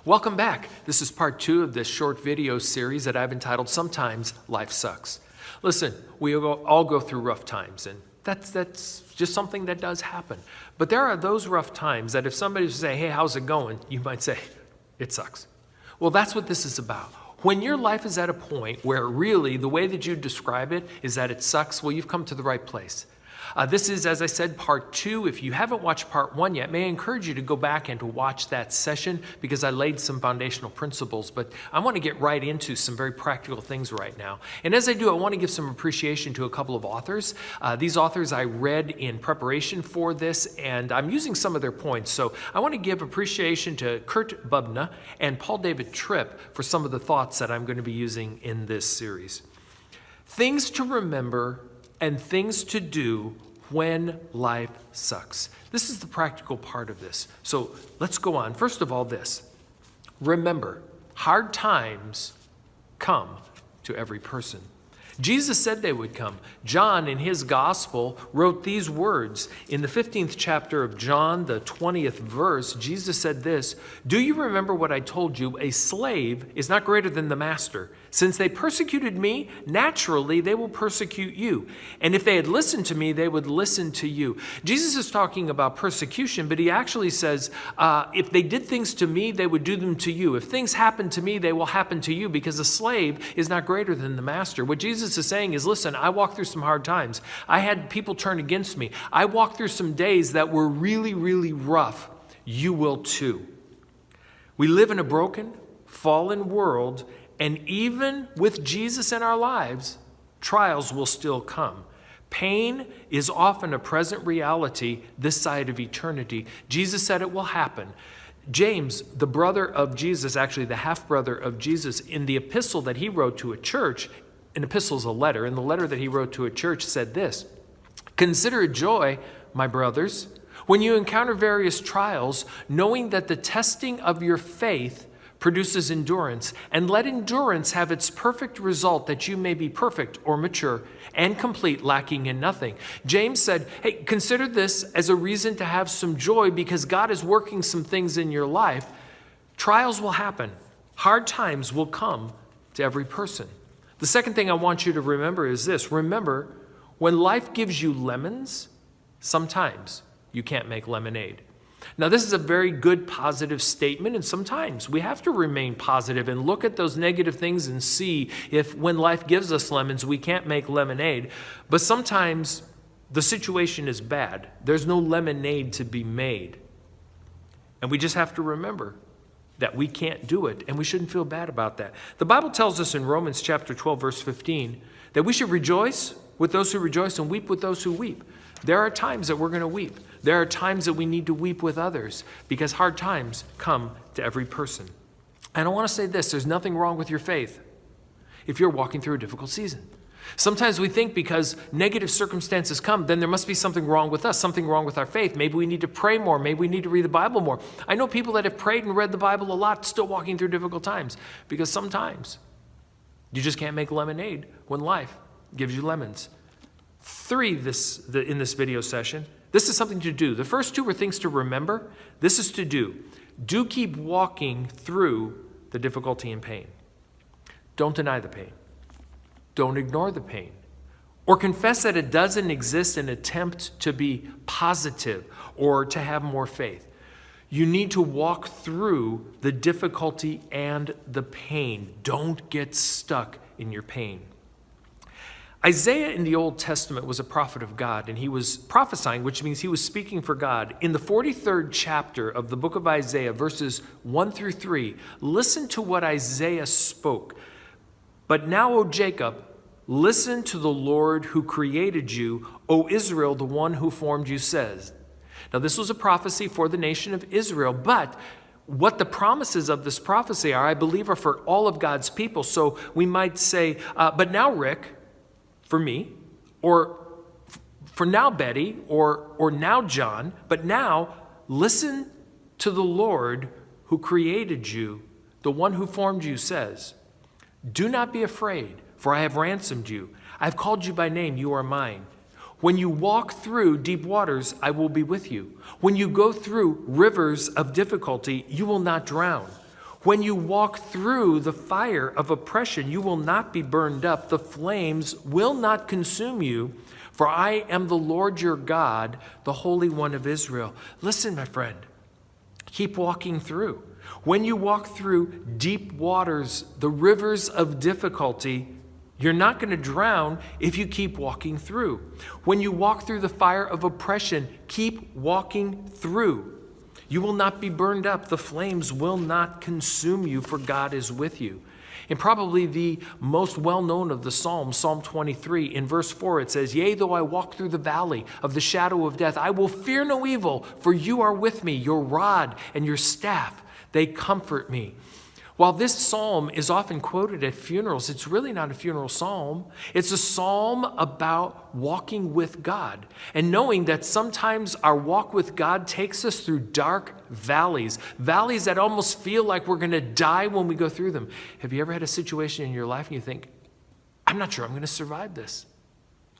Welcome back. This is part 2 of this short video series that I've entitled Sometimes Life Sucks. Listen, we all go through rough times, and that's just something that does happen. But there are those rough times that if somebody was to say, hey, how's it going? You might say, it sucks. Well, that's what this is about. When your life is at a point where really the way that you describe it is that it sucks, well, you've come to the right place. This is, as I said, part 2. If you haven't watched part 1 yet, may I encourage you to go back and to watch that session because I laid some foundational principles, but I want to get right into some very practical things right now. And as I do, I want to give some appreciation to a couple of authors. These authors I read in preparation for this, and I'm using some of their points. So I want to give appreciation to Kurt Bubna and Paul David Tripp for some of the thoughts that I'm going to be using in this series. Things to remember and things to do when life sucks. This is the practical part of this. So let's go on. First of all, this. Remember, hard times come to every person. Jesus said they would come. John, in his gospel, wrote these words. In the 15th chapter of John, the 20th verse, Jesus said this, "Do you remember what I told you? A slave is not greater than the master. Since they persecuted me, naturally they will persecute you. And if they had listened to me, they would listen to you." Jesus is talking about persecution, but he actually says, if they did things to me, they would do them to you. If things happen to me, they will happen to you, because a slave is not greater than the master. What Jesus is saying is, listen, I walked through some hard times. I had people turn against me. I walked through some days that were really, really rough. You will too. We live in a broken, fallen world, and even with Jesus in our lives, trials will still come. Pain is often a present reality this side of eternity. Jesus said it will happen. James, the brother of Jesus, actually the half-brother of Jesus, in the epistle that he wrote to a church, an epistle is a letter, and the letter that he wrote to a church said this, "Consider it joy, my brothers, when you encounter various trials, knowing that the testing of your faith produces endurance, and let endurance have its perfect result, that you may be perfect or mature and complete, lacking in nothing." James said, hey, consider this as a reason to have some joy because God is working some things in your life. Trials will happen. Hard times will come to every person. The second thing I want you to remember is this. Remember, when life gives you lemons, sometimes you can't make lemonade. Now, this is a very good positive statement, and sometimes we have to remain positive and look at those negative things and see if when life gives us lemons, we can't make lemonade. But sometimes the situation is bad. There's no lemonade to be made. And we just have to remember that we can't do it, and we shouldn't feel bad about that. The Bible tells us in Romans chapter 12, verse 15, that we should rejoice with those who rejoice and weep with those who weep. There are times that we're going to weep. There are times that we need to weep with others because hard times come to every person. And I want to say this, there's nothing wrong with your faith if you're walking through a difficult season. Sometimes we think because negative circumstances come, then there must be something wrong with us, something wrong with our faith. Maybe we need to pray more. Maybe we need to read the Bible more. I know people that have prayed and read the Bible a lot still walking through difficult times because sometimes you just can't make lemonade when life gives you lemons. 3 in this video session. This is something to do. The first 2 are things to remember. This is to do. Do keep walking through the difficulty and pain. Don't deny the pain. Don't ignore the pain. Or confess that it doesn't exist and attempt to be positive or to have more faith. You need to walk through the difficulty and the pain. Don't get stuck in your pain. Isaiah in the Old Testament was a prophet of God, and he was prophesying, which means he was speaking for God. In the 43rd chapter of the book of Isaiah, verses 1 through 3, listen to what Isaiah spoke. "But now, O Jacob, listen to the Lord who created you, O Israel, the one who formed you says." Now, this was a prophecy for the nation of Israel, but what the promises of this prophecy are, I believe, are for all of God's people. So we might say, but now, Rick, for me, or for now, Betty, or now, John, but now listen to the Lord who created you, the one who formed you says, "Do not be afraid, for I have ransomed you. I have called you by name, you are mine. When you walk through deep waters, I will be with you. When you go through rivers of difficulty, you will not drown. When you walk through the fire of oppression, you will not be burned up. The flames will not consume you, for I am the Lord your God, the Holy One of Israel. Listen, my friend, keep walking through. When you walk through deep waters, the rivers of difficulty, you're not going to drown if you keep walking through. When you walk through the fire of oppression, keep walking through. You will not be burned up. The flames will not consume you, for God is with you. And probably the most well-known of the Psalms, Psalm 23, in verse 4, it says, Yea, though I walk through the valley of the shadow of death, I will fear no evil, for you are with me. Your rod and your staff, they comfort me. While this psalm is often quoted at funerals, it's really not a funeral psalm. It's a psalm about walking with God and knowing that sometimes our walk with God takes us through dark valleys that almost feel like we're going to die when we go through them. Have you ever had a situation in your life and you think, I'm not sure I'm going to survive this?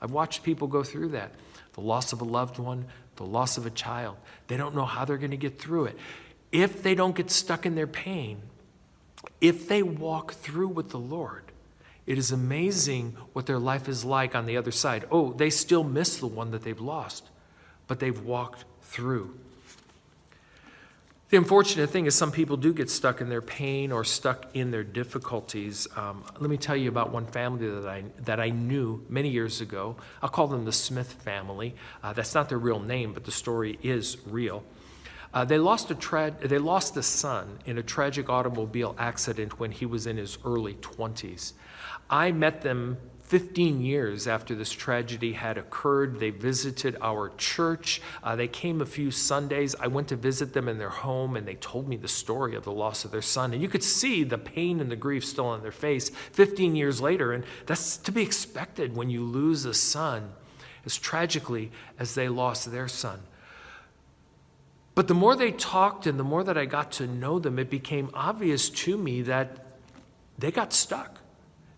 I've watched people go through that. The loss of a loved one, the loss of a child. They don't know how they're going to get through it. If they don't get stuck in their pain, if they walk through with the Lord, it is amazing what their life is like on the other side. Oh, they still miss the one that they've lost, but they've walked through. The unfortunate thing is some people do get stuck in their pain or stuck in their difficulties. Let me tell you about one family that I knew many years ago. I'll call them the Smith family. That's not their real name, but the story is real. They lost a son in a tragic automobile accident when he was in his early 20s. I met them 15 years after this tragedy had occurred. They visited our church. They came a few Sundays. I went to visit them in their home, and they told me the story of the loss of their son. And you could see the pain and the grief still on their face 15 years later. And that's to be expected when you lose a son as tragically as they lost their son. But the more they talked and the more that I got to know them, it became obvious to me that they got stuck.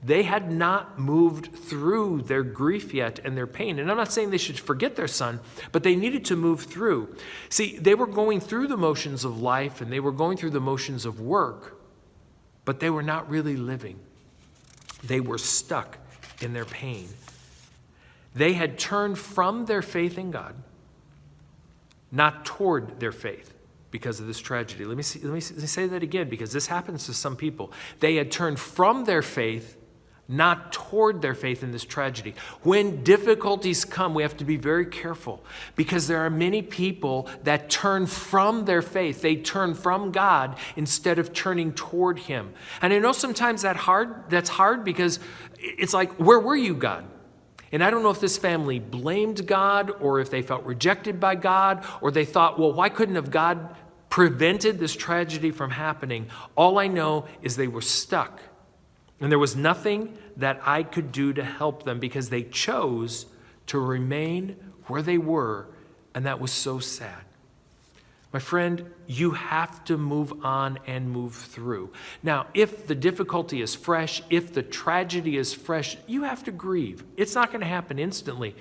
They had not moved through their grief yet and their pain. And I'm not saying they should forget their son, but they needed to move through. See, they were going through the motions of life and they were going through the motions of work, but they were not really living. They were stuck in their pain. They had turned from their faith in God, not toward their faith because of this tragedy. Let me say that again, because this happens to some people. They had turned from their faith, not toward their faith in this tragedy. When difficulties come, we have to be very careful because there are many people that turn from their faith. They turn from God instead of turning toward Him. And I know sometimes that's hard because it's like, where were you, God? And I don't know if this family blamed God or if they felt rejected by God or they thought, well, why couldn't have God prevented this tragedy from happening? All I know is they were stuck. And there was nothing that I could do to help them because they chose to remain where they were, and that was so sad. My friend, you have to move on and move through. Now, if the difficulty is fresh, if the tragedy is fresh, you have to grieve. It's not going to happen instantly.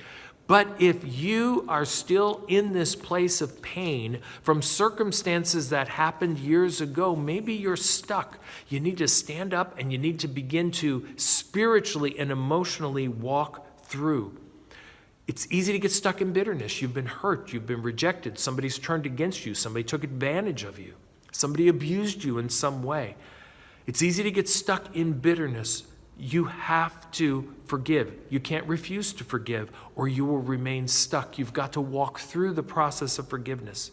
But if you are still in this place of pain from circumstances that happened years ago, maybe you're stuck. You need to stand up and you need to begin to spiritually and emotionally walk through. It's easy to get stuck in bitterness. You've been hurt. You've been rejected. Somebody's turned against you. Somebody took advantage of you. Somebody abused you in some way. It's easy to get stuck in bitterness. You have to forgive. You can't refuse to forgive or you will remain stuck. You've got to walk through the process of forgiveness.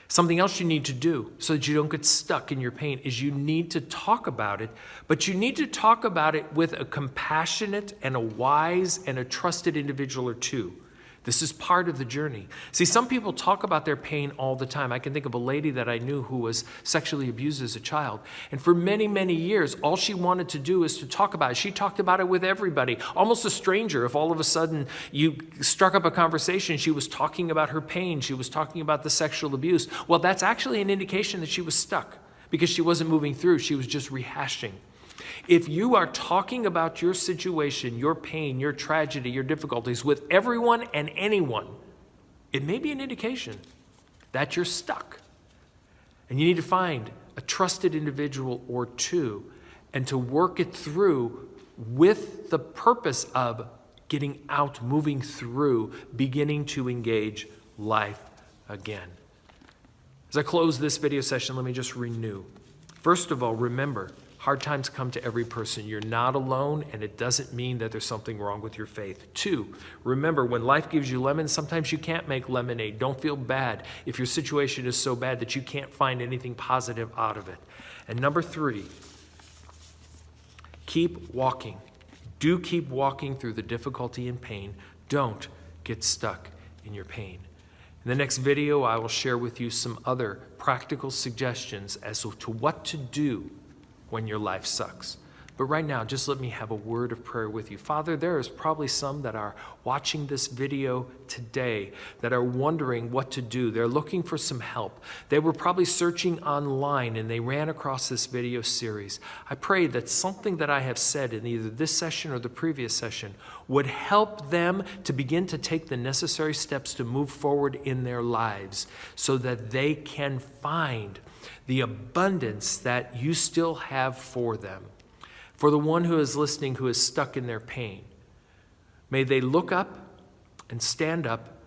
Something else you need to do so that you don't get stuck in your pain is you need to talk about it, but you need to talk about it with a compassionate and a wise and a trusted individual or two. This is part of the journey. See, some people talk about their pain all the time. I can think of a lady that I knew who was sexually abused as a child. And for many, many years, all she wanted to do is to talk about it. She talked about it with everybody, almost a stranger. If all of a sudden you struck up a conversation, she was talking about her pain. She was talking about the sexual abuse. Well, that's actually an indication that she was stuck because she wasn't moving through. She was just rehashing. If you are talking about your situation, your pain, your tragedy, your difficulties with everyone and anyone, it may be an indication that you're stuck. And you need to find a trusted individual or two, and to work it through with the purpose of getting out, moving through, beginning to engage life again. As I close this video session, let me just renew. First of all, remember, hard times come to every person. You're not alone, and it doesn't mean that there's something wrong with your faith. 2, remember, when life gives you lemons, sometimes you can't make lemonade. Don't feel bad if your situation is so bad that you can't find anything positive out of it. And number 3, keep walking. Do keep walking through the difficulty and pain. Don't get stuck in your pain. In the next video, I will share with you some other practical suggestions as to what to do when your life sucks. But right now, just let me have a word of prayer with you. Father, there is probably some that are watching this video today that are wondering what to do. They're looking for some help. They were probably searching online and they ran across this video series. I pray that something that I have said in either this session or the previous session would help them to begin to take the necessary steps to move forward in their lives so that they can find the abundance that you still have for them. For the one who is listening who is stuck in their pain, may they look up and stand up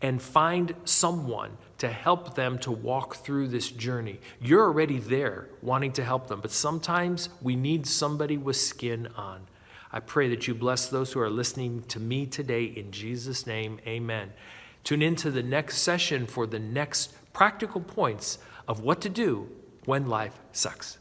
and find someone to help them to walk through this journey. You're already there wanting to help them, but sometimes we need somebody with skin on. I pray that you bless those who are listening to me today in Jesus' name, amen. Tune into the next session for the next practical points of what to do when life sucks.